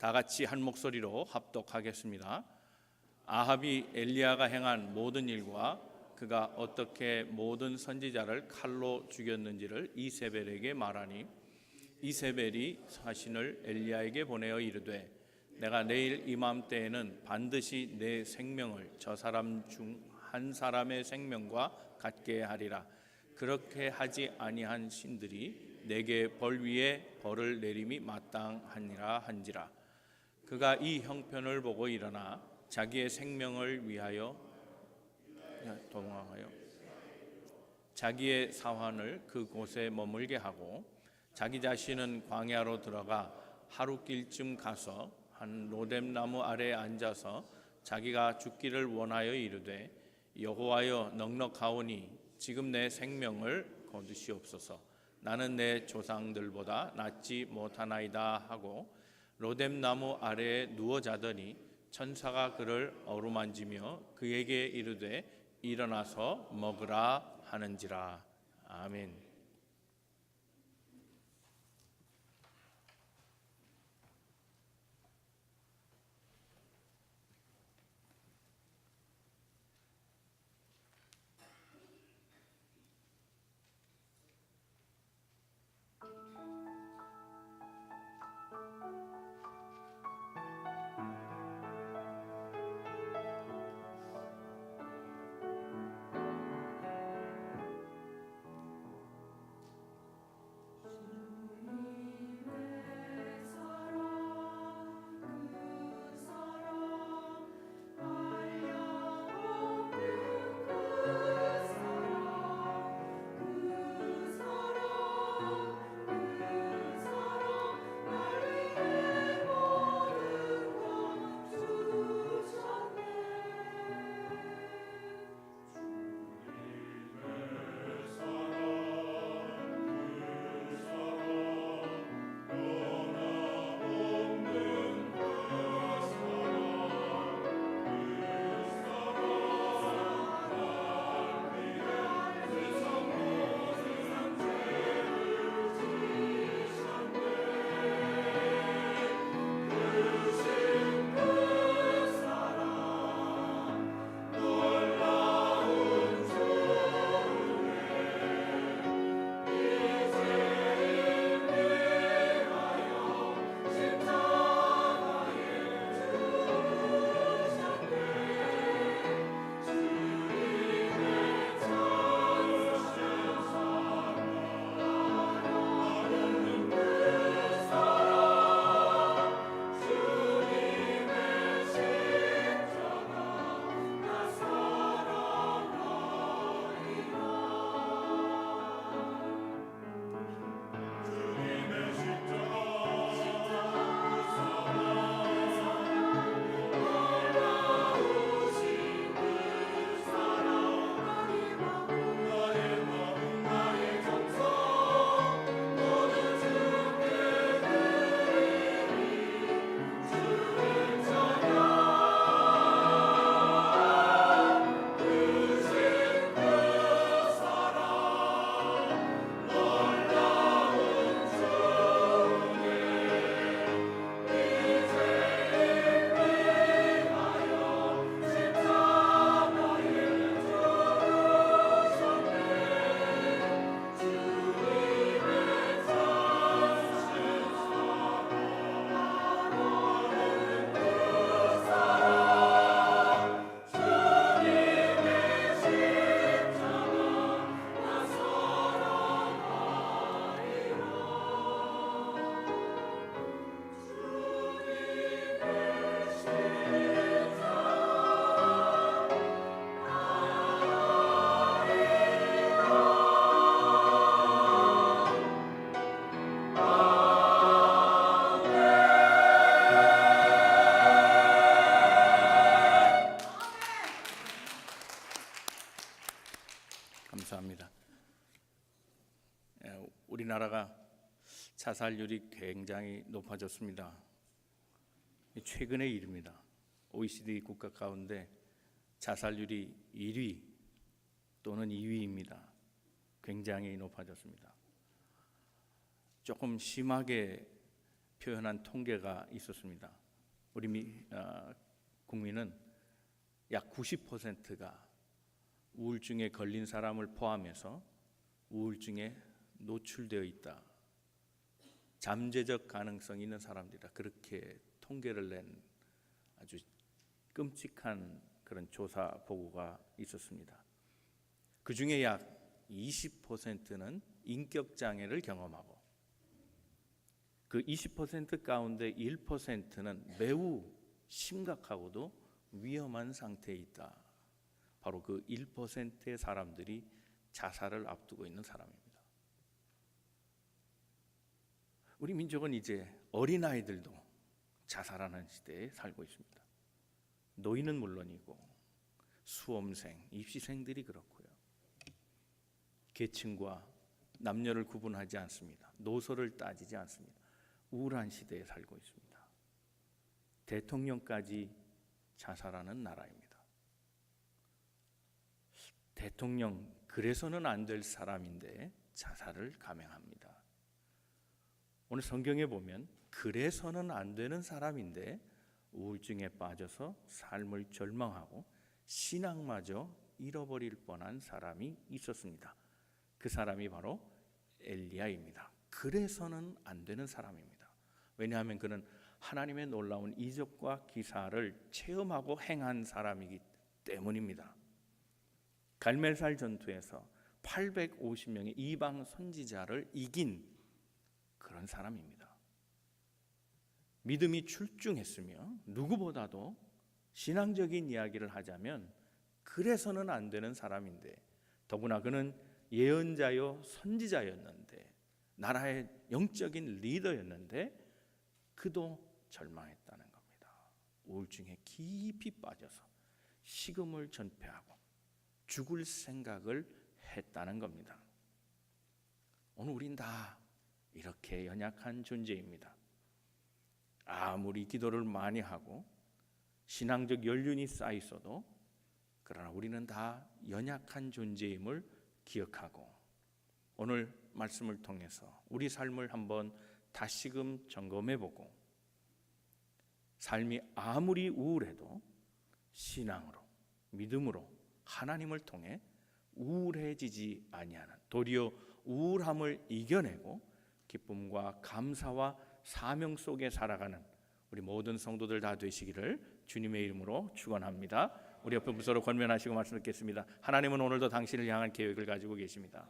다 같이 한 목소리로 합독하겠습니다. 아합이 엘리야가 행한 모든 일과 그가 어떻게 모든 선지자를 칼로 죽였는지를 이세벨에게 말하니 이세벨이 사신을 엘리야에게 보내어 이르되 내가 내일 이맘때에는 반드시 내 생명을 저 사람 중 한 사람의 생명과 같게 하리라. 그렇게 하지 아니한 신들이 내게 벌 위에 벌을 내림이 마땅하니라 한지라. 그가 이 형편을 보고 일어나 자기의 생명을 위하여 도망하여 자기의 사환을 그곳에 머물게 하고 자기 자신은 광야로 들어가 하루길쯤 가서 한 로뎀나무 아래에 앉아서 자기가 죽기를 원하여 이르되 여호와여 넉넉하오니 지금 내 생명을 거두시옵소서. 나는 내 조상들보다 낫지 못하나이다 하고 로뎀나무 아래에 누워 자더니 천사가 그를 어루만지며 그에게 이르되 일어나서 먹으라 하는지라. 아멘. 감사합니다. 우리나라가 자살률이 굉장히 높아졌습니다. 최근의 일입니다. OECD 국가 가운데 자살률이 1위 또는 2위입니다. 굉장히 높아졌습니다. 조금 심하게 표현한 통계가 있었습니다. 우리 국민은 약 90%가 우울증에 걸린 사람을 포함해서 우울증에 노출되어 있다. 잠재적 가능성이 있는 사람들이다. 그렇게 통계를 낸 아주 끔찍한 그런 조사 보고가 있었습니다. 그 중에 약 20%는 인격 장애를 경험하고 그 20% 가운데 1%는 매우 심각하고도 위험한 상태에 있다. 바로 그 1%의 사람들이 자살을 앞두고 있는 사람입니다. 우리 민족은 이제 어린아이들도 자살하는 시대에 살고 있습니다. 노인은 물론이고 수험생, 입시생들이 그렇고요. 계층과 남녀를 구분하지 않습니다. 노소를 따지지 않습니다. 우울한 시대에 살고 있습니다. 대통령까지 자살하는 나라입니다. 대통령 그래서는 안 될 사람인데 자살을 감행합니다. 오늘 성경에 보면 그래서는 안 되는 사람인데 우울증에 빠져서 삶을 절망하고 신앙마저 잃어버릴 뻔한 사람이 있었습니다. 그 사람이 바로 엘리야입니다. 그래서는 안 되는 사람입니다. 왜냐하면 그는 하나님의 놀라운 이적과 기사를 체험하고 행한 사람이기 때문입니다. 갈멜살 전투에서 850명의 이방 선지자를 이긴 그런 사람입니다. 믿음이 출중했으며 누구보다도 신앙적인 이야기를 하자면 그래서는 안 되는 사람인데 더구나 그는 예언자요 선지자였는데 나라의 영적인 리더였는데 그도 절망했다는 겁니다. 우울증에 깊이 빠져서 식음을 전폐하고 죽을 생각을 했다는 겁니다. 오늘 우린 다 이렇게 연약한 존재입니다. 아무리 기도를 많이 하고 신앙적 연륜이 쌓여 있어도 그러나 우리는 다 연약한 존재임을 기억하고 오늘 말씀을 통해서 우리 삶을 한번 다시금 점검해보고 삶이 아무리 우울해도 신앙으로 믿음으로 하나님을 통해 우울해지지 아니하는 도리어 우울함을 이겨내고 기쁨과 감사와 사명 속에 살아가는 우리 모든 성도들 다 되시기를 주님의 이름으로 축원합니다. 우리 옆에 부서로 권면하시고 말씀 듣겠습니다. 하나님은 오늘도 당신을 향한 계획을 가지고 계십니다.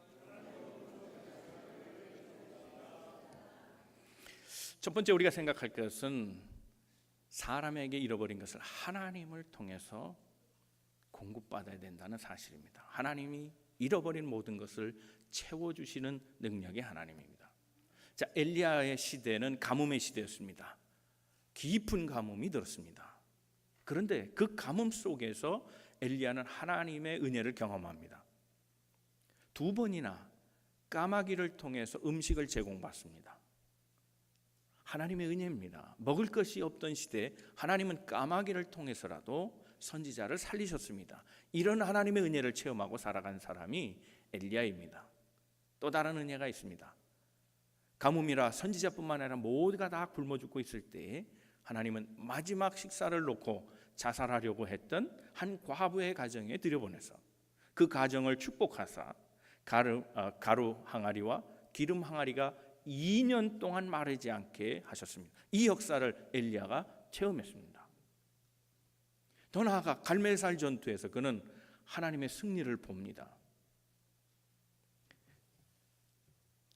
첫 번째 우리가 생각할 것은 사람에게 잃어버린 것을 하나님을 통해서 공급받아야 된다는 사실입니다. 하나님이 잃어버린 모든 것을 채워주시는 능력의 하나님입니다. 자, 엘리야의 시대는 가뭄의 시대였습니다. 깊은 가뭄이 들었습니다. 그런데 그 가뭄 속에서 엘리야는 하나님의 은혜를 경험합니다. 2번이나 까마귀를 통해서 음식을 제공받습니다. 하나님의 은혜입니다. 먹을 것이 없던 시대에 하나님은 까마귀를 통해서라도 선지자를 살리셨습니다. 이런 하나님의 은혜를 체험하고 살아간 사람이 엘리야입니다. 또 다른 은혜가 있습니다. 가뭄이라 선지자뿐만 아니라 모두가 다 굶어 죽고 있을 때에 하나님은 마지막 식사를 놓고 자살하려고 했던 한 과부의 가정에 들여보내서 그 가정을 축복하사 가루 항아리와 기름 항아리가 2년 동안 마르지 않게 하셨습니다. 이 역사를 엘리야가 체험했습니다. 더 나아가 갈멜살 전투에서 그는 하나님의 승리를 봅니다.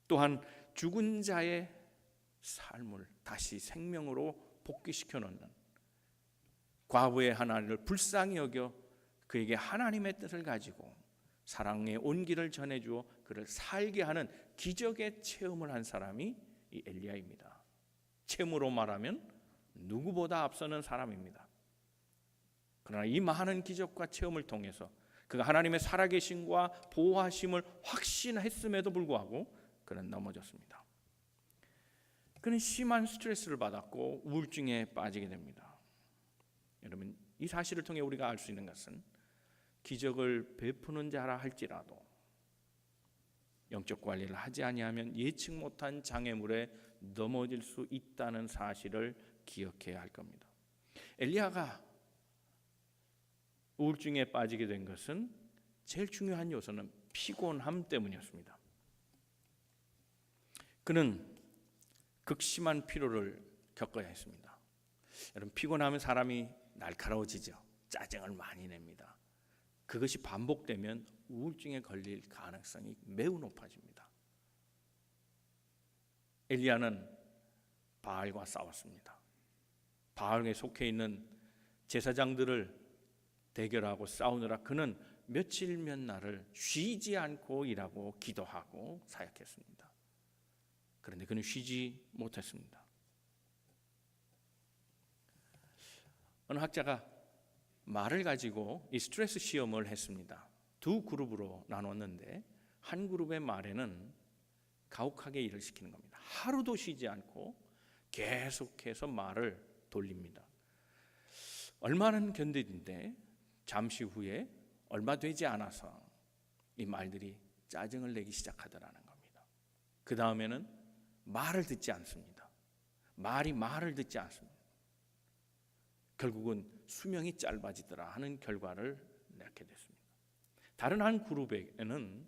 또한 죽은 자의 삶을 다시 생명으로 복귀시켜 놓는 과부의 하나님을 불쌍히 여겨 그에게 하나님의 뜻을 가지고 사랑의 온기를 전해주어 그를 살게 하는 기적의 체험을 한 사람이 이 엘리야입니다. 체험으로 말하면 누구보다 앞서는 사람입니다. 그러나 이 많은 기적과 체험을 통해서 그가 하나님의 살아계심과 보호하심을 확신했음에도 불구하고 그는 넘어졌습니다. 그는 심한 스트레스를 받았고 우울증에 빠지게 됩니다. 여러분, 이 사실을 통해 우리가 알 수 있는 것은 기적을 베푸는 자라 할지라도 영적 관리를 하지 아니하면 예측 못한 장애물에 넘어질 수 있다는 사실을 기억해야 할 겁니다. 엘리야가 우울증에 빠지게 된 것은 제일 중요한 요소는 피곤함 때문이었습니다. 그는 극심한 피로를 겪어야 했습니다. 여러분, 피곤하면 사람이 날카로워지죠. 짜증을 많이 냅니다. 그것이 반복되면 우울증에 걸릴 가능성이 매우 높아집니다. 엘리야는 바알과 싸웠습니다. 바알에 속해 있는 제사장들을 대결하고 싸우느라 그는 며칠 몇 날을 쉬지 않고 일하고 기도하고 사역했습니다. 그런데 그는 쉬지 못했습니다. 어느 학자가 말을 가지고 이 스트레스 시험을 했습니다. 두 그룹으로 나눴는데 한 그룹의 말에는 가혹하게 일을 시키는 겁니다. 하루도 쉬지 않고 계속해서 말을 돌립니다. 얼마는 견디는데 잠시 후에 얼마 되지 않아서 이 말들이 짜증을 내기 시작하더라는 겁니다. 그 다음에는 말을 듣지 않습니다. 말을 듣지 않습니다. 결국은 수명이 짧아지더라 하는 결과를 낳게 됐습니다. 다른 한 그룹에는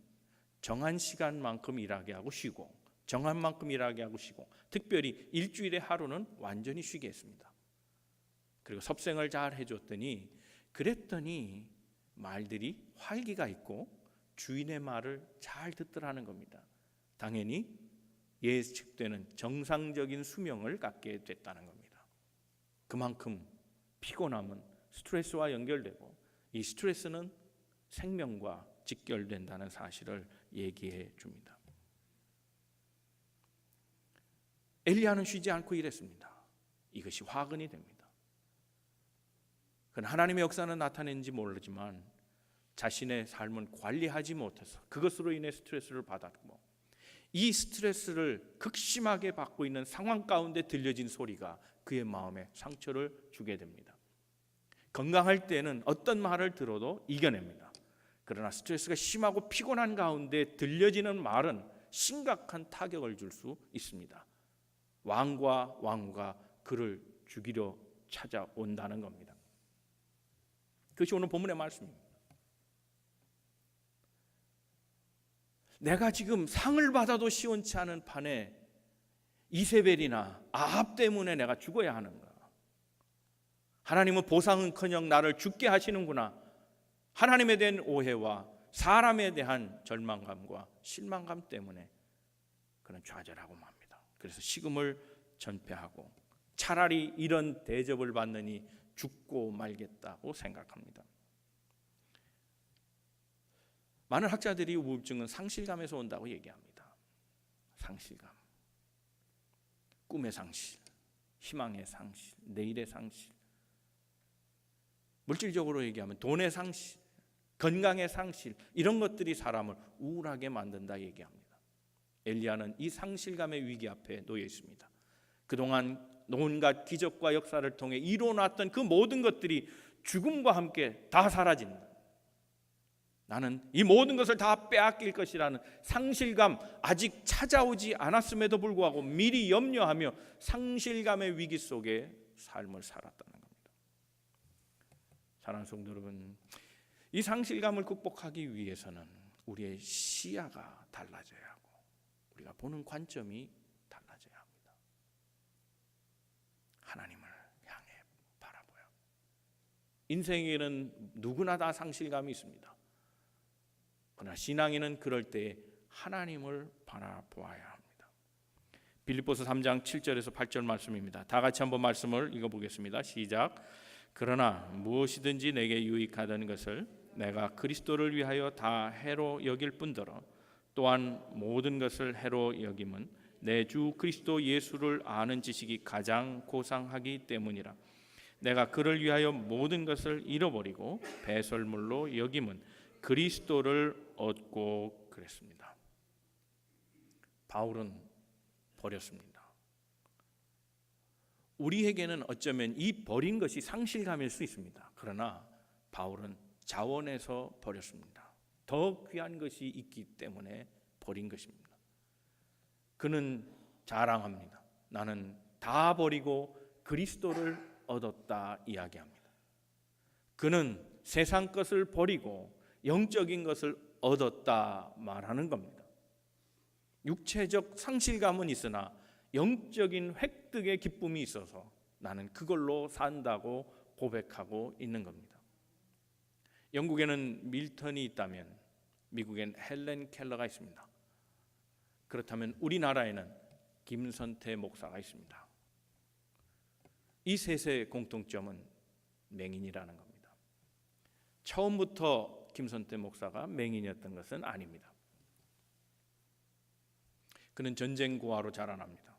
정한 시간만큼 일하게 하고 쉬고, 정한 만큼 일하게 하고 쉬고, 특별히 일주일에 하루는 완전히 쉬게 했습니다. 그리고 섭생을 잘 해줬더니, 그랬더니 말들이 활기가 있고 주인의 말을 잘 듣더라는 겁니다. 당연히 예측되는 정상적인 수명을 갖게 됐다는 겁니다. 그만큼 피곤함은 스트레스와 연결되고, 이 스트레스는 생명과 직결된다는 사실을 얘기해 줍니다. 엘리야는 쉬지 않고 일했습니다. 이것이 화근이 됩니다. 그는 하나님의 역사는 나타낸지 모르지만 자신의 삶은 관리하지 못해서 그것으로 인해 스트레스를 받았고, 이 스트레스를 극심하게 받고 있는 상황 가운데 들려진 소리가 그의 마음에 상처를 주게 됩니다. 건강할 때는 어떤 말을 들어도 이겨냅니다. 그러나 스트레스가 심하고 피곤한 가운데 들려지는 말은 심각한 타격을 줄 수 있습니다. 왕과 왕후가 그를 죽이려 찾아온다는 겁니다. 그것이 오늘 본문의 말씀입니다. 내가 지금 상을 받아도 시원치 않은 판에 이세벨이나 아합 때문에 내가 죽어야 하는가? 하나님은 보상은커녕 나를 죽게 하시는구나. 하나님에 대한 오해와 사람에 대한 절망감과 실망감 때문에 그는 좌절하고 맙니다. 그래서 식음을 전폐하고 차라리 이런 대접을 받느니 죽고 말겠다고 생각합니다. 많은 학자들이 우울증은 상실감에서 온다고 얘기합니다. 상실감, 꿈의 상실, 희망의 상실, 내일의 상실, 물질적으로 얘기하면 돈의 상실, 건강의 상실, 이런 것들이 사람을 우울하게 만든다 얘기합니다. 엘리야는 이 상실감의 위기 앞에 놓여 있습니다. 그동안 온갖 기적과 역사를 통해 이뤄놨던 그 모든 것들이 죽음과 함께 다 사라진다. 나는 이 모든 것을 다 빼앗길 것이라는 상실감, 아직 찾아오지 않았음에도 불구하고 미리 염려하며 상실감의 위기 속에 삶을 살았다는 겁니다. 사랑하는 성도 여러분, 이 상실감을 극복하기 위해서는 우리의 시야가 달라져야 하고 우리가 보는 관점이 달라져야 합니다. 하나님을 향해 바라보여. 인생에는 누구나 다 상실감이 있습니다. 그러나 신앙인은 그럴 때 하나님을 바라보아야 합니다. 빌립보서 3장 7절에서 8절 말씀입니다. 다 같이 한번 말씀을 읽어보겠습니다. 시작. 그러나 무엇이든지 내게 유익하던 것을 내가 그리스도를 위하여 다 해로 여길 뿐더러 또한 모든 것을 해로 여김은 내 주 그리스도 예수를 아는 지식이 가장 고상하기 때문이라. 내가 그를 위하여 모든 것을 잃어버리고 배설물로 여김은 그리스도를 얻고 그랬습니다. 바울은 버렸습니다. 우리에게는 어쩌면 이 버린 것이 상실감일 수 있습니다. 그러나 바울은 자원해서 버렸습니다. 더 귀한 것이 있기 때문에 버린 것입니다. 그는 자랑합니다. 나는 다 버리고 그리스도를 얻었다 이야기합니다. 그는 세상 것을 버리고 영적인 것을 얻었다 말하는 겁니다. 육체적 상실감은 있으나 영적인 획득의 기쁨이 있어서 나는 그걸로 산다고 고백하고 있는 겁니다. 영국에는 밀턴이 있다면 미국엔 헬렌 켈러가 있습니다. 그렇다면 우리나라에는 김선태 목사가 있습니다. 이 셋의 공통점은 맹인이라는 겁니다. 처음부터 김선태 목사가 맹인이었던 것은 아닙니다. 그는 전쟁 고아로 자라납니다.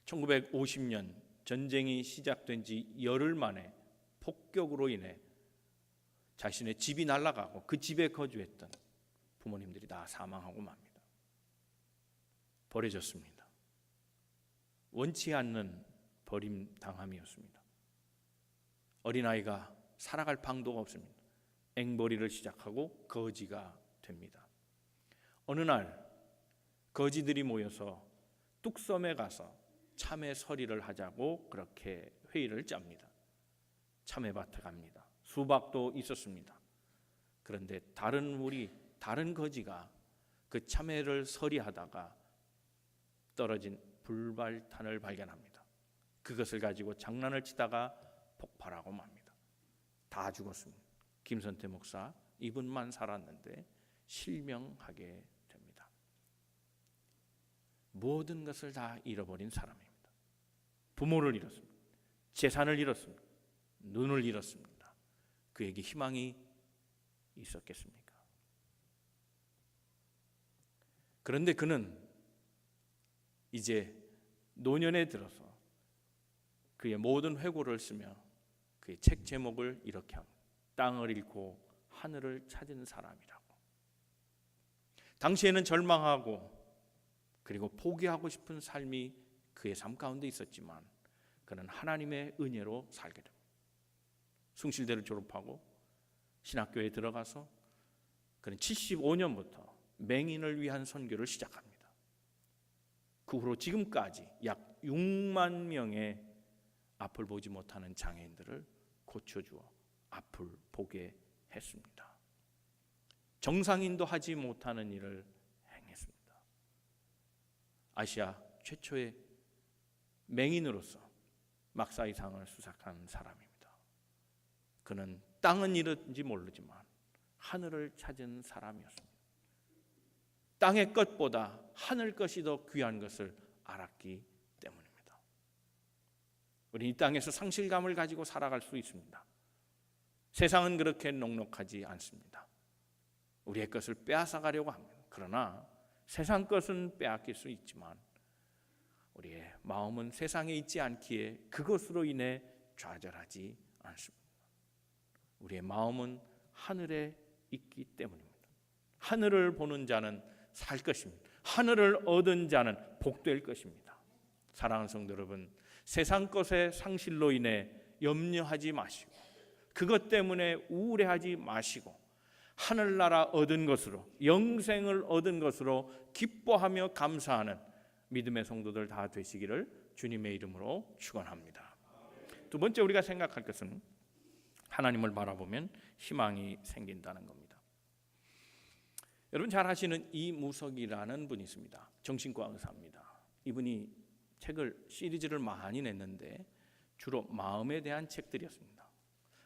1950년 전쟁이 시작된 지 열흘 만에 폭격으로 인해 자신의 집이 날아가고 그 집에 거주했던 부모님들이 다 사망하고 맙니다. 버려졌습니다. 원치 않는 버림당함이었습니다. 어린아이가 살아갈 방도가 없습니다. 앵벌이를 시작하고 거지가 됩니다. 어느 날 거지들이 모여서 뚝섬에 가서 참외 서리를 하자고 그렇게 회의를 짭니다. 참외밭에 갑니다. 수박도 있었습니다. 그런데 다른 거지가 그 참외를 서리하다가 떨어진 불발탄을 발견합니다. 그것을 가지고 장난을 치다가 폭발하고 맙니다. 다 죽었습니다. 김선태 목사 이분만 살았는데 실명하게 됩니다. 모든 것을 다 잃어버린 사람입니다. 부모를 잃었습니다. 재산을 잃었습니다. 눈을 잃었습니다. 그에게 희망이 있었겠습니까? 그런데 그는 이제 노년에 들어서 그의 모든 회고를 쓰며 그의 책 제목을 이렇게 합니다. 땅을 잃고 하늘을 찾은 사람이라고. 당시에는 절망하고 그리고 포기하고 싶은 삶이 그의 삶 가운데 있었지만 그는 하나님의 은혜로 살게 됩니다. 숭실대를 졸업하고 신학교에 들어가서 그는 75년부터 맹인을 위한 선교를 시작합니다. 그 후로 지금까지 약 6만 명의 앞을 보지 못하는 장애인들을 고쳐주어 앞을 보게 했습니다. 정상인도 하지 못하는 일을 행했습니다. 아시아 최초의 맹인으로서 막사이상을 수상한 사람입니다. 그는 땅은 잃은지 모르지만 하늘을 찾은 사람이었습니다. 땅의 것보다 하늘 것이 더 귀한 것을 알았기 때문입니다. 우리 이 땅에서 상실감을 가지고 살아갈 수 있습니다. 세상은 그렇게 넉넉하지 않습니다. 우리의 것을 빼앗아가려고 합니다. 그러나 세상 것은 빼앗길 수 있지만 우리의 마음은 세상에 있지 않기에 그것으로 인해 좌절하지 않습니다. 우리의 마음은 하늘에 있기 때문입니다. 하늘을 보는 자는 살 것입니다. 하늘을 얻은 자는 복될 것입니다. 사랑하는 성도 여러분, 세상 것의 상실로 인해 염려하지 마시고 그것 때문에 우울해하지 마시고 하늘나라 얻은 것으로 영생을 얻은 것으로 기뻐하며 감사하는 믿음의 성도들 다 되시기를 주님의 이름으로 축원합니다. 두 번째 우리가 생각할 것은 하나님을 바라보면 희망이 생긴다는 겁니다. 여러분 잘 아시는 이무석이라는 분이 있습니다. 정신과 의사입니다. 이분이 시리즈를 많이 냈는데 주로 마음에 대한 책들이었습니다.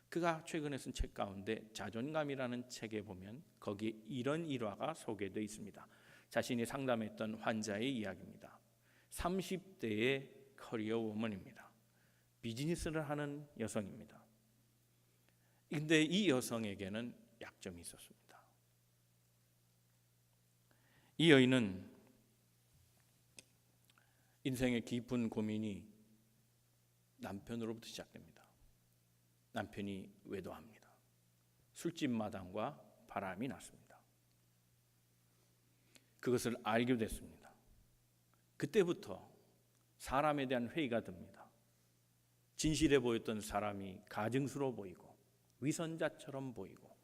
그가 최근에 쓴 책 가운데 자존감이라는 책에 보면 거기에 이런 일화가 소개되어 있습니다. 자신이 상담했던 환자의 이야기입니다. 30대의 커리어 워먼입니다. 비즈니스를 하는 여성입니다. 그런데 이 여성에게는 약점이 있었습니다. 이 여인은 인생의 깊은 고민이 남편으로부터 시작됩니다. 남편이 외도합니다. 술집 마당과 바람이 났습니다. 그것을 알게 됐습니다. 그때부터 사람에 대한 회의가 듭니다. 진실해 보였던 사람이 가증스러워 보이고 위선자처럼 보이고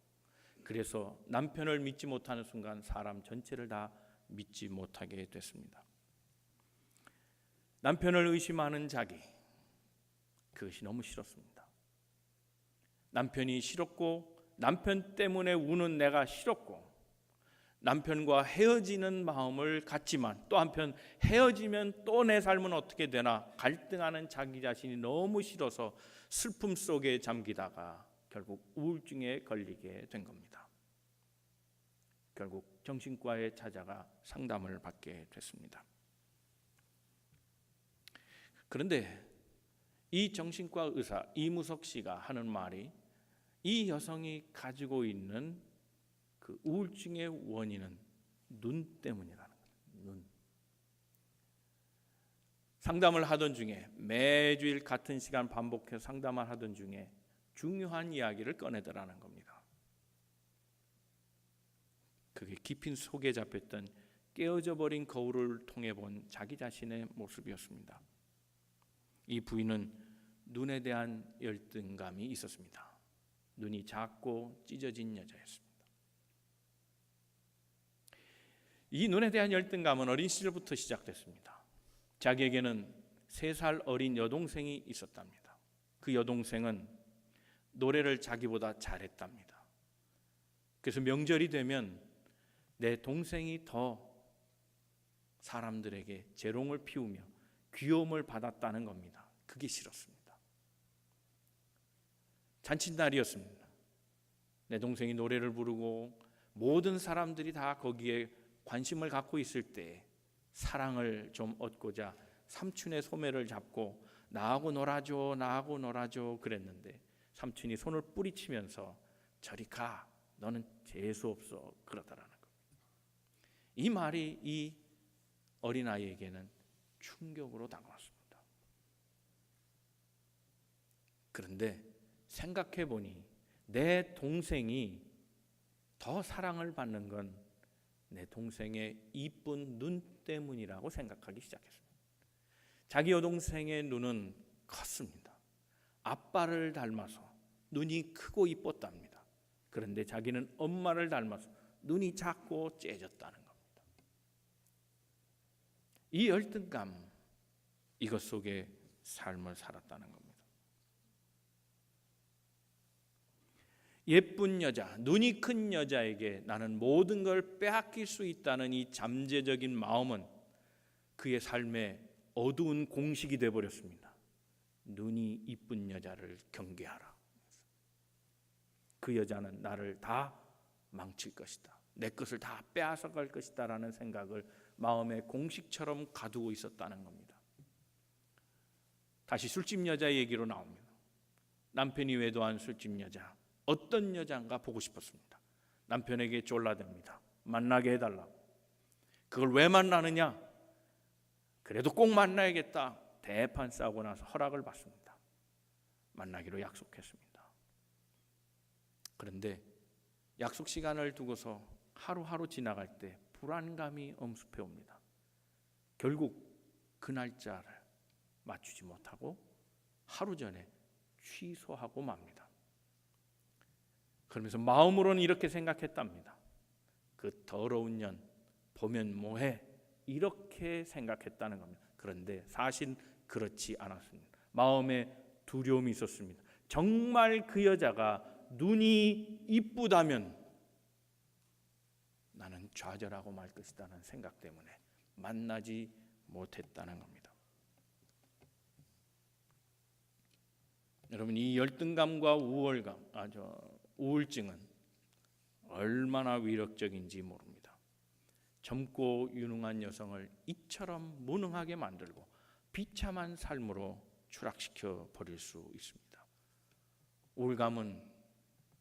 그래서 남편을 믿지 못하는 순간 사람 전체를 다 믿지 못하게 됐습니다. 남편을 의심하는 자기, 그것이 너무 싫었습니다. 남편이 싫었고 남편 때문에 우는 내가 싫었고 남편과 헤어지는 마음을 갖지만 또 한편 헤어지면 또 내 삶은 어떻게 되나 갈등하는 자기 자신이 너무 싫어서 슬픔 속에 잠기다가 결국 우울증에 걸리게 된 겁니다. 결국 정신과에 찾아가 상담을 받게 됐습니다. 그런데 이 정신과 의사 이무석 씨가 하는 말이 이 여성이 가지고 있는 그 우울증의 원인은 눈 때문이라는 거예요. 눈. 상담을 하던 중에 매주일 같은 시간 반복해서 상담을 하던 중에 중요한 이야기를 꺼내더라는 겁니다. 그게 깊은 속에 잡혔던 깨어져 버린 거울을 통해 본 자기 자신의 모습이었습니다. 이 부인은 눈에 대한 열등감이 있었습니다. 눈이 작고 찢어진 여자였습니다. 이 눈에 대한 열등감은 어린 시절부터 시작됐습니다. 자기에게는 3살 어린 여동생이 있었답니다. 그 여동생은 노래를 자기보다 잘했답니다. 그래서 명절이 되면 내 동생이 더 사람들에게 재롱을 피우며 귀여움을 받았다는 겁니다. 그게 싫었습니다. 잔칫날이었습니다. 내 동생이 노래를 부르고 모든 사람들이 다 거기에 관심을 갖고 있을 때 사랑을 좀 얻고자 삼촌의 소매를 잡고 나하고 놀아줘 그랬는데 삼촌이 손을 뿌리치면서 저리 가, 너는 재수 없어 그러더라는 겁니다. 이 말이 이 어린아이에게는 충격으로 다가왔습니다. 그런데 생각해 보니 내 동생이 더 사랑을 받는 건 내 동생의 이쁜 눈 때문이라고 생각하기 시작했습니다. 자기 여동생의 눈은 컸습니다. 아빠를 닮아서 눈이 크고 이뻤답니다. 그런데 자기는 엄마를 닮아서 눈이 작고 째졌다는 겁니다. 이 열등감, 이것 속에 삶을 살았다는 겁니다. 예쁜 여자, 눈이 큰 여자에게 나는 모든 걸 빼앗길 수 있다는 이 잠재적인 마음은 그의 삶의 어두운 공식이 되어버렸습니다. 눈이 이쁜 여자를 경계하라. 그 여자는 나를 다 망칠 것이다. 내 것을 다 빼앗아갈 것이다 라는 생각을 마음의 공식처럼 가두고 있었다는 겁니다. 다시 술집 여자 얘기로 나옵니다. 남편이 외도한 술집 여자, 어떤 여자인가 보고 싶었습니다. 남편에게 졸라댑니다. 만나게 해달라고. 그걸 왜 만나느냐? 그래도 꼭 만나야겠다. 대판 싸우고 나서 허락을 받습니다. 만나기로 약속했습니다. 그런데 약속 시간을 두고서 하루하루 지나갈 때 불안감이 엄습해 옵니다. 결국 그 날짜를 맞추지 못하고 하루 전에 취소하고 맙니다. 그러면서 마음으로는 이렇게 생각했답니다. 그 더러운 년 보면 뭐해? 이렇게 생각했다는 겁니다. 그런데 사실 그렇지 않았습니다. 마음에 두려움이 있었습니다. 정말 그 여자가 눈이 이쁘다면 나는 좌절하고 말 것이라는 생각 때문에 만나지 못했다는 겁니다. 여러분, 이 열등감과 우울증은 얼마나 위력적인지 모릅니다. 젊고 유능한 여성을 이처럼 무능하게 만들고 비참한 삶으로 추락시켜 버릴 수 있습니다. 우울감은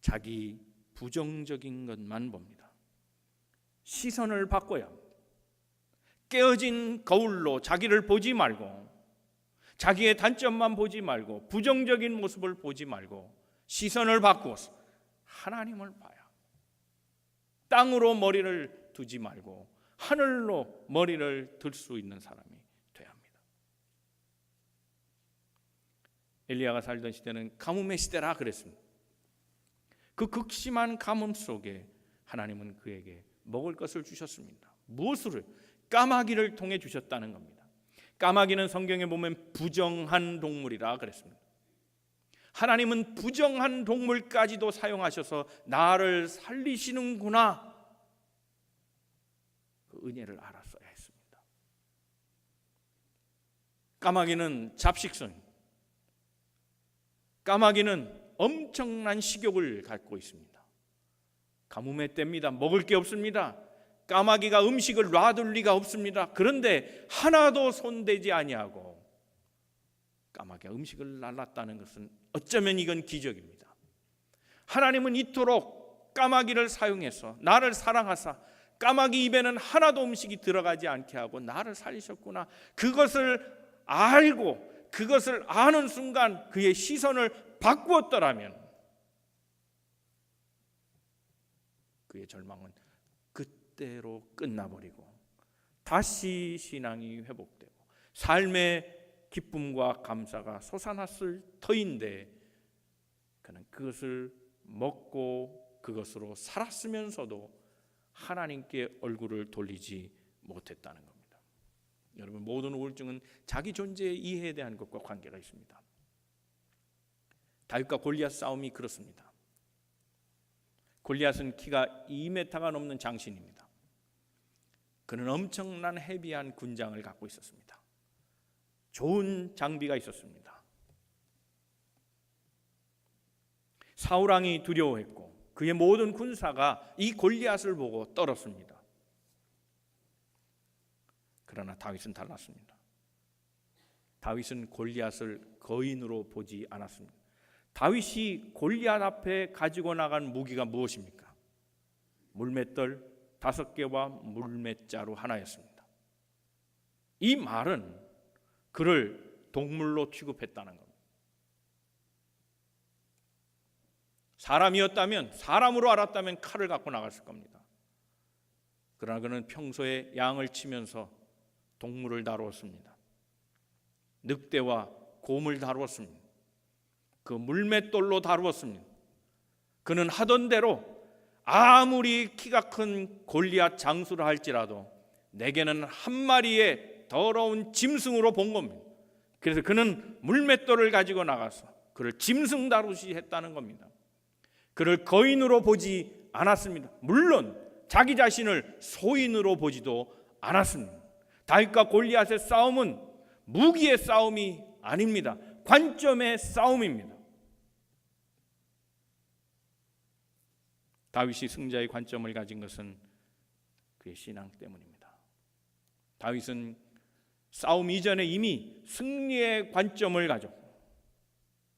자기 부정적인 것만 봅니다. 시선을 바꿔야 합니다. 깨어진 거울로 자기를 보지 말고 자기의 단점만 보지 말고 부정적인 모습을 보지 말고 시선을 바꾸어서 하나님을 봐야 합니다. 땅으로 머리를 두지 말고 하늘로 머리를 들 수 있는 사람이 돼야 합니다. 엘리야가 살던 시대는 가뭄의 시대라 그랬습니다. 그 극심한 가뭄 속에 하나님은 그에게 먹을 것을 주셨습니다. 무엇을? 까마귀를 통해 주셨다는 겁니다. 까마귀는 성경에 보면 부정한 동물이라 그랬습니다. 하나님은 부정한 동물까지도 사용하셔서 나를 살리시는구나, 그 은혜를 알았어야 했습니다. 까마귀는 잡식성, 까마귀는 엄청난 식욕을 갖고 있습니다. 가뭄의 때입니다. 먹을 게 없습니다. 까마귀가 음식을 놔둘 리가 없습니다. 그런데 하나도 손대지 아니하고 까마귀가 음식을 날랐다는 것은 어쩌면 이건 기적입니다. 하나님은 이토록 까마귀를 사용해서 나를 사랑하사 까마귀 입에는 하나도 음식이 들어가지 않게 하고 나를 살리셨구나, 그것을 알고 그것을 아는 순간 그의 시선을 바꾸었더라면 그의 절망은 그때로 끝나버리고 다시 신앙이 회복되고 삶의 기쁨과 감사가 솟아났을 터인데, 그는 그것을 먹고 그것으로 살았으면서도 하나님께 얼굴을 돌리지 못했다는 겁니다. 여러분, 모든 우울증은 자기 존재의 이해에 대한 것과 관계가 있습니다. 다윗과 골리앗 싸움이 그렇습니다. 골리앗은 키가 2m가 넘는 장신입니다. 그는 엄청난 헤비한 군장을 갖고 있었습니다. 좋은 장비가 있었습니다. 사울 왕이 두려워했고 그의 모든 군사가 이 골리앗을 보고 떨었습니다. 그러나 다윗은 달랐습니다. 다윗은 골리앗을 거인으로 보지 않았습니다. 다윗이 골리앗 앞에 가지고 나간 무기가 무엇입니까? 물맷돌 5개와 물맷자루 하나였습니다. 이 말은 그를 동물로 취급했다는 겁니다. 사람이었다면, 사람으로 알았다면 칼을 갖고 나갔을 겁니다. 그러나 그는 평소에 양을 치면서 동물을 다루었습니다. 늑대와 곰을 다루었습니다. 그 물맷돌로 다루었습니다. 그는 하던 대로 아무리 키가 큰 골리앗 장수를 할지라도 내게는 한 마리의 더러운 짐승으로 본 겁니다. 그래서 그는 물맷돌을 가지고 나가서 그를 짐승 다루시 했다는 겁니다. 그를 거인으로 보지 않았습니다. 물론 자기 자신을 소인으로 보지도 않았습니다. 다윗과 골리앗의 싸움은 무기의 싸움이 아닙니다. 관점의 싸움입니다. 다윗이 승자의 관점을 가진 것은 그의 신앙 때문입니다. 다윗은 싸움 이전에 이미 승리의 관점을 가졌고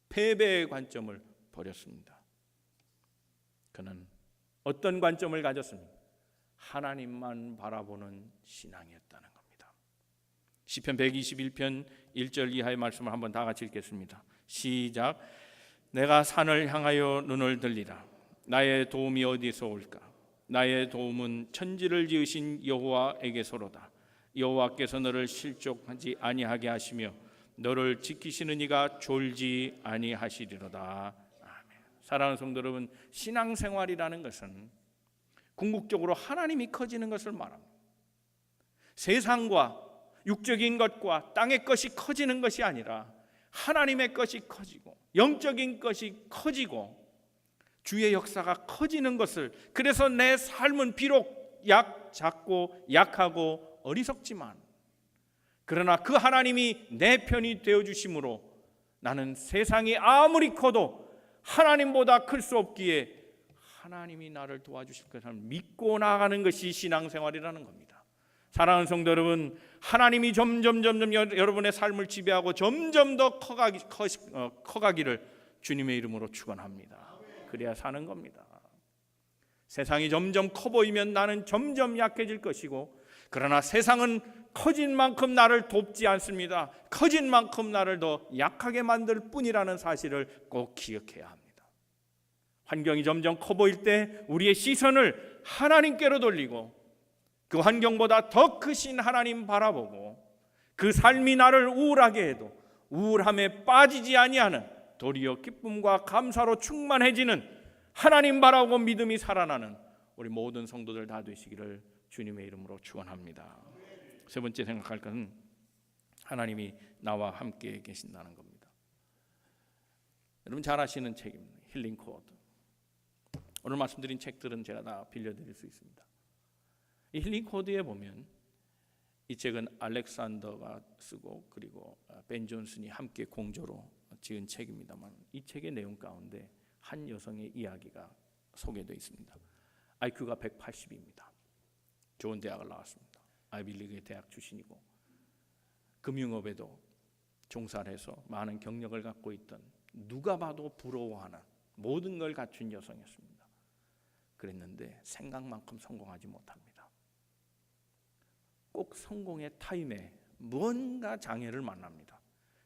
패배의 관점을 버렸습니다. 그는 어떤 관점을 가졌습니까? 하나님만 바라보는 신앙이었다는 겁니다. 시편 121편 1절 이하의 말씀을 한번 다 같이 읽겠습니다. 시작. 내가 산을 향하여 눈을 들리라. 나의 도움이 어디서 올까? 나의 도움은 천지를 지으신 여호와에게서로다. 여호와께서 너를 실족하지 아니하게 하시며 너를 지키시는 이가 졸지 아니하시리로다. 아멘. 사랑하는 성도 여러분, 신앙생활이라는 것은 궁극적으로 하나님이 커지는 것을 말합니다. 세상과 육적인 것과 땅의 것이 커지는 것이 아니라 하나님의 것이 커지고 영적인 것이 커지고 주의 역사가 커지는 것을, 그래서 내 삶은 비록 작고 약하고 어리석지만 그러나 그 하나님이 내 편이 되어주심으로 나는 세상이 아무리 커도 하나님보다 클 수 없기에 하나님이 나를 도와주실 것을 믿고 나아가는 것이 신앙생활이라는 겁니다. 사랑하는 성도 여러분, 하나님이 점점 여러분의 삶을 지배하고 점점 더 커가기를 주님의 이름으로 축원합니다. 그래야 사는 겁니다. 세상이 점점 커 보이면 나는 점점 약해질 것이고, 그러나 세상은 커진 만큼 나를 돕지 않습니다. 커진 만큼 나를 더 약하게 만들 뿐이라는 사실을 꼭 기억해야 합니다. 환경이 점점 커 보일 때 우리의 시선을 하나님께로 돌리고 그 환경보다 더 크신 하나님 바라보고 그 삶이 나를 우울하게 해도 우울함에 빠지지 아니하는 도리어 기쁨과 감사로 충만해지는 하나님 바라보고 믿음이 살아나는 우리 모든 성도들 다 되시기를 주님의 이름으로 축원합니다. 세 번째 생각할 것은 하나님이 나와 함께 계신다는 겁니다. 여러분 잘 아시는 책입니다. 힐링 코드. 오늘 말씀드린 책들은 제가 다 빌려드릴 수 있습니다. 이 힐링 코드에 보면 이 책은 알렉산더가 쓰고 그리고 벤 존슨이 함께 공조로 지은 책입니다만, 이 책의 내용 가운데 한 여성의 이야기가 소개되어 있습니다. IQ가 180입니다. 좋은 대학을 나왔습니다. 아이비리그의 대학 출신이고 금융업에도 종사를 해서 많은 경력을 갖고 있던, 누가 봐도 부러워하는 모든 걸 갖춘 여성이었습니다. 그랬는데 생각만큼 성공하지 못합니다. 꼭 성공의 타임에 무언가 장애를 만납니다.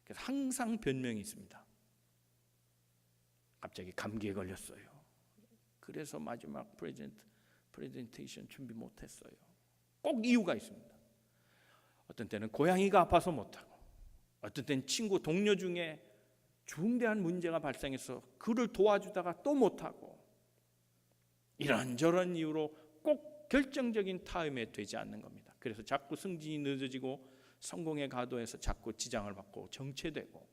그래서 항상 변명이 있습니다. 갑자기 감기에 걸렸어요. 그래서 마지막 프레젠테이션 준비 못했어요. 꼭 이유가 있습니다. 어떤 때는 고양이가 아파서 못하고, 어떤 때는 친구 동료 중에 중대한 문제가 발생해서 그를 도와주다가 또 못하고, 이런저런 이유로 꼭 결정적인 타임에 되지 않는 겁니다. 그래서 자꾸 승진이 늦어지고 성공의 가도에서 자꾸 지장을 받고 정체되고,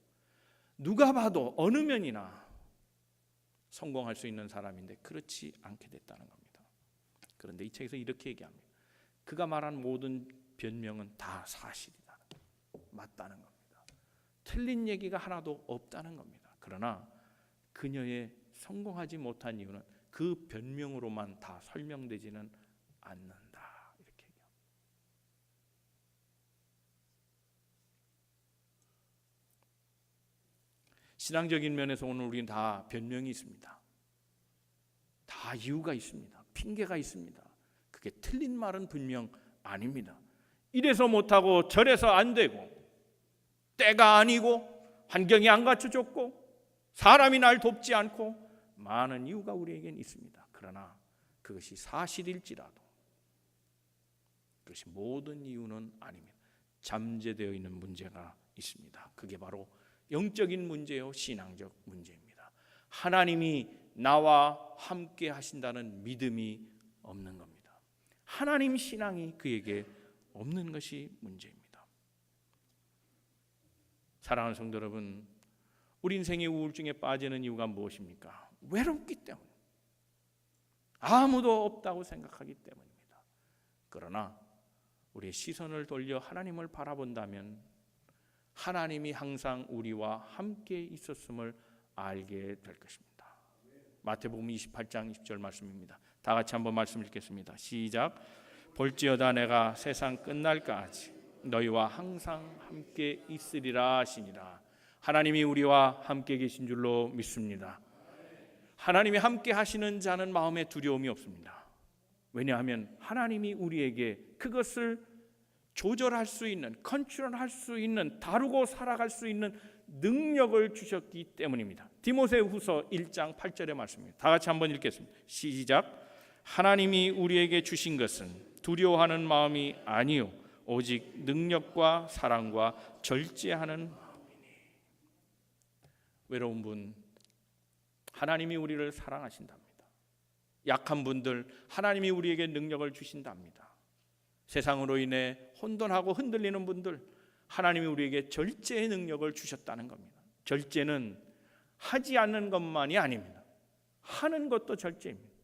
누가 봐도 어느 면이나 성공할 수 있는 사람인데 그렇지 않게 됐다는 겁니다. 그런데 이 책에서 이렇게 얘기합니다. 그가 말한 모든 변명은 다 사실이다, 맞다는 겁니다. 틀린 얘기가 하나도 없다는 겁니다. 그러나 그녀의 성공하지 못한 이유는 그 변명으로만 다 설명되지는 않는다, 이렇게 얘기합니다. 신앙적인 면에서 오늘 우리는 다 변명이 있습니다. 다 이유가 있습니다. 핑계가 있습니다. 그게 틀린 말은 분명 아닙니다. 이래서 못하고 저래서 안 되고, 때가 아니고, 환경이 안 갖춰졌고, 사람이 날 돕지 않고, 많은 이유가 우리에겐 있습니다. 그러나 그것이 사실일지라도 그것이 모든 이유는 아닙니다. 잠재되어 있는 문제가 있습니다. 그게 바로 영적인 문제요, 신앙적 문제입니다. 하나님이 나와 함께 하신다는 믿음이 없는 겁니다. 하나님 신앙이 그에게 없는 것이 문제입니다. 사랑하는 성도 여러분, 우리 인생의 우울증에 빠지는 이유가 무엇입니까? 외롭기 때문에, 아무도 없다고 생각하기 때문입니다. 그러나 우리의 시선을 돌려 하나님을 바라본다면 하나님이 항상 우리와 함께 있었음을 알게 될 것입니다. 마태복음 28장 20절 말씀입니다. 다 같이 한번 말씀 읽겠습니다. 시작. 볼지어다 내가 세상 끝날까지 너희와 항상 함께 있으리라 하시니라. 하나님이 우리와 함께 계신 줄로 믿습니다. 하나님이 함께 하시는 자는 마음에 두려움이 없습니다. 왜냐하면 하나님이 우리에게 그것을 조절할 수 있는, 컨트롤할 수 있는, 다루고 살아갈 수 있는 능력을 주셨기 때문입니다. 디모데후서 1장 8절의 말씀입니다. 다 같이 한번 읽겠습니다. 시작. 하나님이 우리에게 주신 것은 두려워하는 마음이 아니요 오직 능력과 사랑과 절제하는 마음이니. 외로운 분, 하나님이 우리를 사랑하신답니다. 약한 분들, 하나님이 우리에게 능력을 주신답니다. 세상으로 인해 혼돈하고 흔들리는 분들, 하나님이 우리에게 절제의 능력을 주셨다는 겁니다. 절제는 하지 않는 것만이 아닙니다. 하는 것도 절제입니다.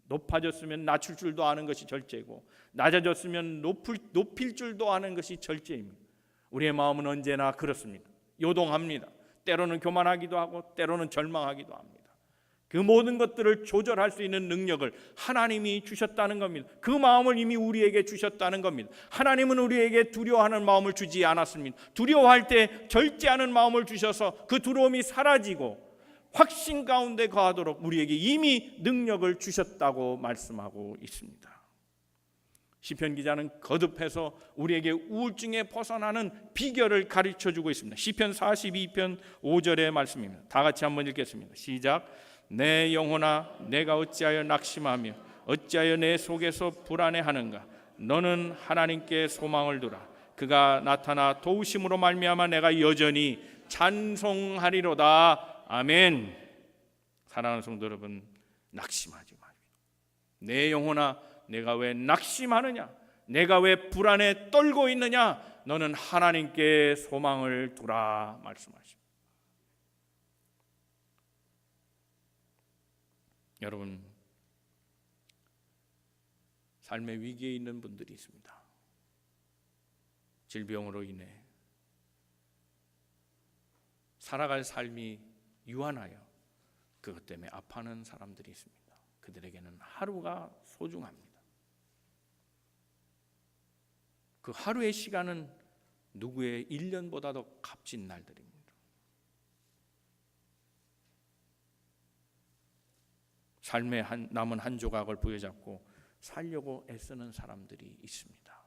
높아졌으면 낮출 줄도 아는 것이 절제고, 낮아졌으면 높일 줄도 아는 것이 절제입니다. 우리의 마음은 언제나 그렇습니다. 요동합니다. 때로는 교만하기도 하고 때로는 절망하기도 합니다. 그 모든 것들을 조절할 수 있는 능력을 하나님이 주셨다는 겁니다. 그 마음을 이미 우리에게 주셨다는 겁니다. 하나님은 우리에게 두려워하는 마음을 주지 않았습니다. 두려워할 때 절제하는 마음을 주셔서 그 두려움이 사라지고 확신 가운데 거하도록 우리에게 이미 능력을 주셨다고 말씀하고 있습니다. 시편 기자는 거듭해서 우리에게 우울증에 벗어나는 비결을 가르쳐주고 있습니다. 시편 42편 5절의 말씀입니다. 다 같이 한번 읽겠습니다. 시작. 내 영혼아 내가 어찌하여 낙심하며 어찌하여 내 속에서 불안해하는가. 너는 하나님께 소망을 두라. 그가 나타나 도우심으로 말미암아 내가 여전히 찬송하리로다. 아멘. 사랑하는 성도 여러분, 낙심하지 마십시오. 내 영혼아 내가 왜 낙심하느냐, 내가 왜 불안에 떨고 있느냐, 너는 하나님께 소망을 두라 말씀하십니다. 여러분, 삶의 위기에 있는 분들이 있습니다. 질병으로 인해 살아갈 삶이 유한하여 그것 때문에 아파하는 사람들이 있습니다. 그들에게는 하루가 소중합니다. 그 하루의 시간은 누구의 1년보다도 값진 날들입니다. 삶의 남은 한 조각을 부여잡고 살려고 애쓰는 사람들이 있습니다.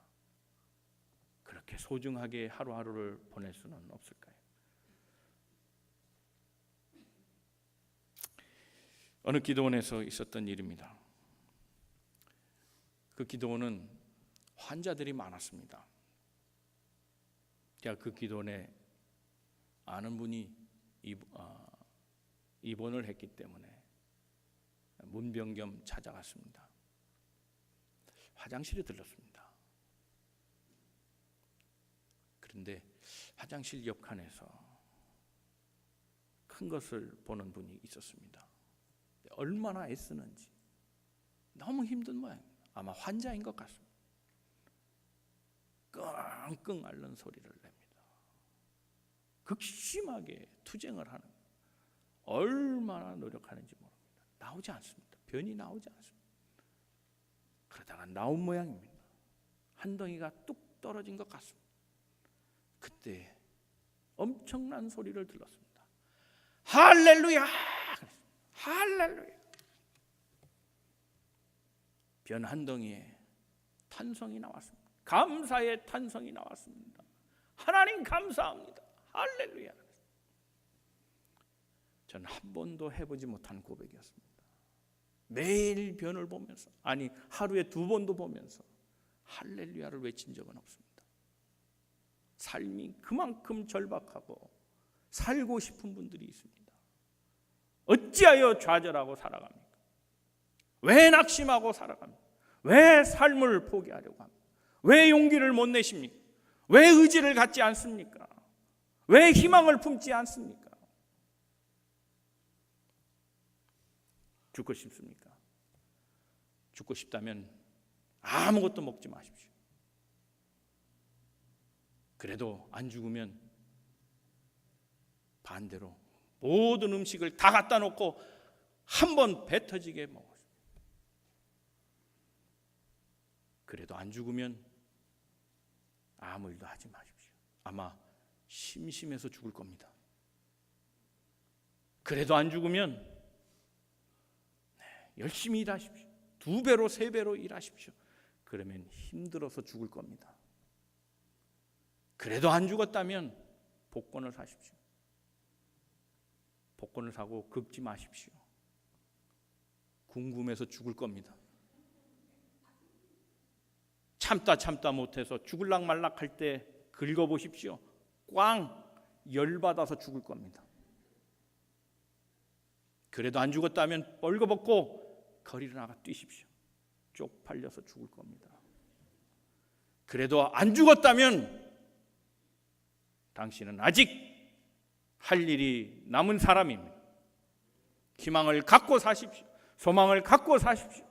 그렇게 소중하게 하루하루를 보낼 수는 없을까요? 어느 기도원에서 있었던 일입니다. 그 기도원은 환자들이 많았습니다. 제가 그 기도원에 아는 분이 입원을 했기 때문에 문병겸 찾아갔습니다. 화장실에 들렀습니다. 그런데 화장실 옆칸에서 큰 것을 보는 분이 있었습니다. 얼마나 애쓰는지 너무 힘든 모양입니다. 아마 환자인 것 같습니다. 끙끙 앓는 소리를 냅니다. 극심하게 투쟁을 하는, 얼마나 노력하는지 모릅니다. 나오지 않습니다. 변이 나오지 않습니다. 그러다가 나온 모양입니다. 한 덩이가 뚝 떨어진 것 같습니다. 그때 엄청난 소리를 들었습니다. 할렐루야! 할렐루야! 변 한 덩이에 탄성이 나왔습니다. 감사의 탄성이 나왔습니다. 하나님 감사합니다. 할렐루야! 저는 한 번도 해보지 못한 고백이었습니다. 매일 변을 보면서, 아니 하루에 2번도 보면서 할렐루야를 외친 적은 없습니다. 삶이 그만큼 절박하고 살고 싶은 분들이 있습니다. 어찌하여 좌절하고 살아갑니까? 왜 낙심하고 살아갑니까? 왜 삶을 포기하려고 합니까? 왜 용기를 못 내십니까? 왜 의지를 갖지 않습니까? 왜 희망을 품지 않습니까? 죽고 싶습니까? 죽고 싶다면 아무것도 먹지 마십시오. 그래도 안 죽으면 반대로 모든 음식을 다 갖다 놓고 한 번 배 터지게 먹으십시오. 그래도 안 죽으면 아무 일도 하지 마십시오. 아마 심심해서 죽을 겁니다. 그래도 안 죽으면 열심히 일하십시오. 2배로 3배로 일하십시오. 그러면 힘들어서 죽을 겁니다. 그래도 안 죽었다면 복권을 사십시오. 복권을 사고 긁지 마십시오. 궁금해서 죽을 겁니다. 참다 못해서 죽을락 말락 할 때 긁어보십시오. 꽝 열받아서 죽을 겁니다. 그래도 안 죽었다면 벌거벗고 거리를 나가 뛰십시오. 쪽팔려서 죽을 겁니다. 그래도 안 죽었다면 당신은 아직 할 일이 남은 사람입니다. 희망을 갖고 사십시오. 소망을 갖고 사십시오.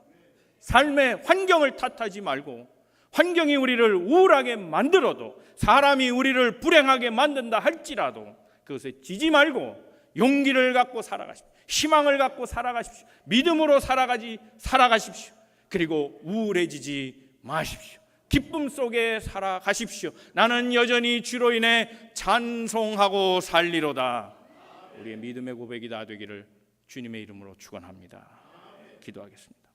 삶의 환경을 탓하지 말고, 환경이 우리를 우울하게 만들어도, 사람이 우리를 불행하게 만든다 할지라도 그것에 지지 말고 용기를 갖고 살아가십시오. 희망을 갖고 살아가십시오. 믿음으로 살아가십시오. 그리고 우울해지지 마십시오. 기쁨 속에 살아가십시오. 나는 여전히 주로 인해 찬송하고 살리로다. 우리의 믿음의 고백이 다 되기를 주님의 이름으로 축원합니다. 기도하겠습니다.